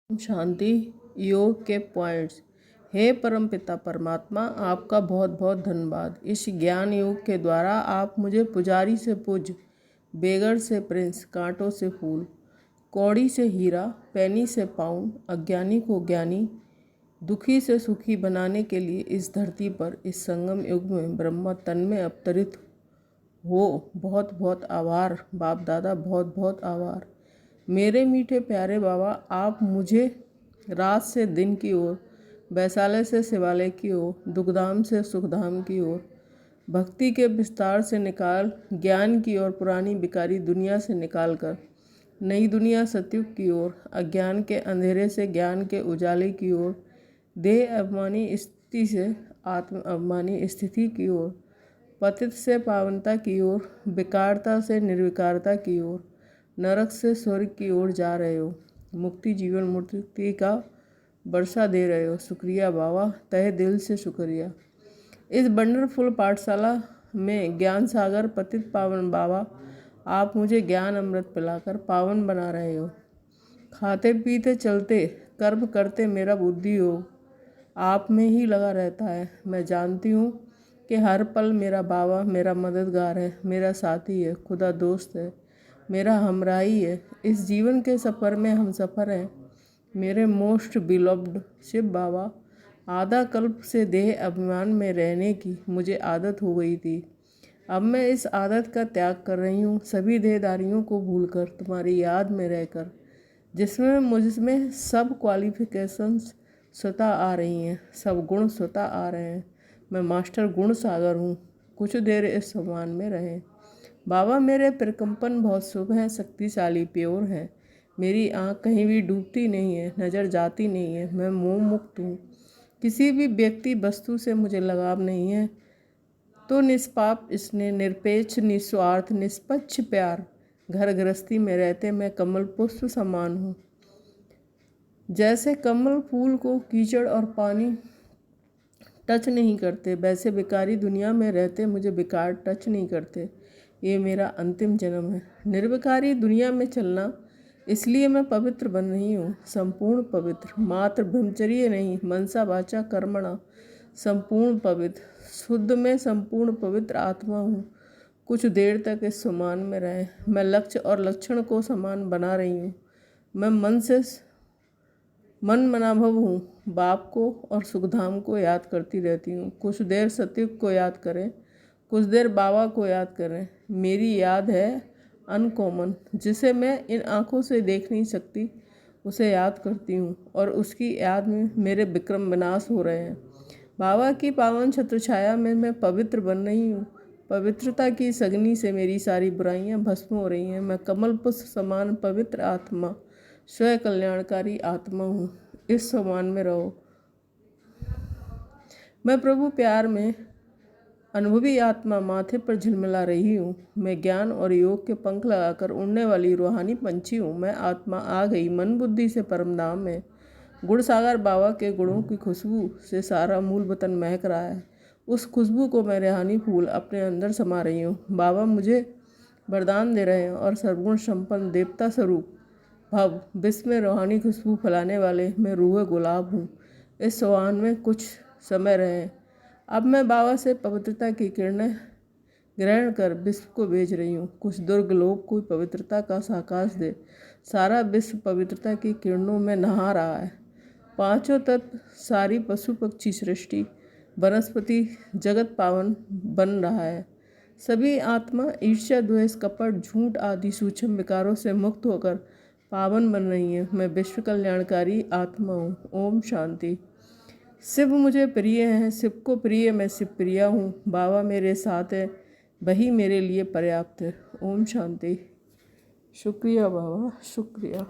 शांति योग के पॉइंट्स। हे परमपिता परमात्मा, आपका बहुत बहुत धन्यवाद। इस ज्ञान योग के द्वारा आप मुझे पुजारी से पूज्य, बेगर से प्रिंस, कांटों से फूल, कौड़ी से हीरा, पैनी से पाउंड, अज्ञानी को ज्ञानी, दुखी से सुखी बनाने के लिए इस धरती पर इस संगम युग में ब्रह्मा तन में अवतरित हो। बहुत बहुत आभार बाप दादा, बहुत बहुत आभार। मेरे मीठे प्यारे बाबा, आप मुझे रात से दिन की ओर, वैशाले से शिवालय की ओर, दुखधाम से सुखधाम की ओर, भक्ति के विस्तार से निकाल ज्ञान की ओर, पुरानी बिकारी दुनिया से निकाल कर नई दुनिया सतयुग की ओर, अज्ञान के अंधेरे से ज्ञान के उजाले की ओर, देह अभिमानी स्थिति से आत्म अभिमानी स्थिति की ओर, पतित से पावनता की ओर, विकारता से निर्विकारता की ओर, नरक से स्वर्ग की ओर जा रहे हो। मुक्ति जीवन मुक्ति का वर्षा दे रहे हो। शुक्रिया बाबा, तहे दिल से शुक्रिया। इस वंडरफुल पाठशाला में ज्ञान सागर पतित पावन बाबा, आप मुझे ज्ञान अमृत पिलाकर पावन बना रहे हो। खाते पीते चलते कर्म करते मेरा बुद्धि योग आप में ही लगा रहता है। मैं जानती हूँ कि हर पल मेरा बाबा मेरा मददगार है, मेरा साथी है, खुदा दोस्त है, मेरा हमराही है। इस जीवन के सफ़र में हम सफ़र हैं। मेरे मोस्ट बिलोव्ड शिव बाबा, आधा कल्प से देह अभिमान में रहने की मुझे आदत हो गई थी। अब मैं इस आदत का त्याग कर रही हूँ, सभी देहदारियों को भूलकर तुम्हारी याद में रहकर, जिसमें मुझमें सब क्वालिफिकेशंस स्वतः आ रही हैं, सब गुण स्वतः आ रहे हैं। मैं मास्टर गुण सागर हूँ। कुछ देर इस सम्मान में रहें बाबा। मेरे प्रकंपन बहुत शुभ हैं, शक्तिशाली, प्योर हैं। मेरी आँख कहीं भी डूबती नहीं है, नज़र जाती नहीं है। मैं मोह मुक्त हूँ। किसी भी व्यक्ति वस्तु से मुझे लगाव नहीं है। तो निष्पाप, स्नेह, निरपेक्ष, निस्वार्थ, निष्पक्ष प्यार घर गृहस्थी में रहते मैं कमल पुष्प समान हूँ। जैसे कमल फूल को कीचड़ और पानी टच नहीं करते, वैसे बेकारी दुनिया में रहते मुझे बेकार टच नहीं करते। ये मेरा अंतिम जन्म है। निर्विकारी दुनिया में चलना, इसलिए मैं पवित्र बन रही हूँ, संपूर्ण पवित्र, मात्र ब्रह्मचर्य नहीं, मनसा वाचा कर्मणा संपूर्ण पवित्र, शुद्ध में संपूर्ण पवित्र आत्मा हूँ। कुछ देर तक इस समान में रहें। मैं लक्ष्य और लक्षण को समान बना रही हूँ। मैं मन मनाभव हूँ। बाप को और सुखधाम को याद करती रहती हूँ। कुछ देर सतयुग को याद करें, कुछ देर बाबा को याद करें। मेरी याद है अनकॉमन, जिसे मैं इन आँखों से देख नहीं सकती, उसे याद करती हूँ और उसकी याद में मेरे विक्रम विनाश हो रहे हैं। बाबा की पावन छत्र छाया में मैं पवित्र बन रही हूँ। पवित्रता की सगनी से मेरी सारी बुराइयाँ भस्म हो रही हैं। मैं कमल पुष्प समान पवित्र आत्मा, स्वयं कल्याणकारी आत्मा हूँ। इस समान में रहो। मैं प्रभु प्यार में अनुभवी आत्मा माथे पर झिलमिला रही हूँ। मैं ज्ञान और योग के पंख लगाकर उड़ने वाली रूहानी पंछी हूँ। मैं आत्मा आ गई मन बुद्धि से परमधाम में। गुण सागर बाबा के गुणों की खुशबू से सारा मूल वतन महक रहा है। उस खुशबू को मैं रेहानी फूल अपने अंदर समा रही हूँ। बाबा मुझे वरदान दे रहे हैं और सर्वगुण संपन्न देवता स्वरूप भव विश्व में रूहानी खुशबू फैलाने वाले मैं रूह गुलाब हूँ। इस सवान में कुछ समय रहें। अब मैं बाबा से पवित्रता की किरणें ग्रहण कर विश्व को भेज रही हूँ। कुछ दुर्ग लोग को पवित्रता का साकाश दे। सारा विश्व पवित्रता की किरणों में नहा रहा है। पांचों तत्व, सारी पशु पक्षी सृष्टि, वनस्पति जगत पावन बन रहा है। सभी आत्मा ईर्ष्या, द्वेष, कपट, झूठ आदि सूक्ष्म विकारों से मुक्त होकर पावन बन रही है। मैं विश्व कल्याणकारी आत्मा हूँ। ओम शांति। शिव मुझे प्रिय हैं, शिव को प्रिय मैं शिव प्रिया हूँ। बाबा मेरे साथ है, वही मेरे लिए पर्याप्त है। ओम शांति। शुक्रिया बाबा, शुक्रिया।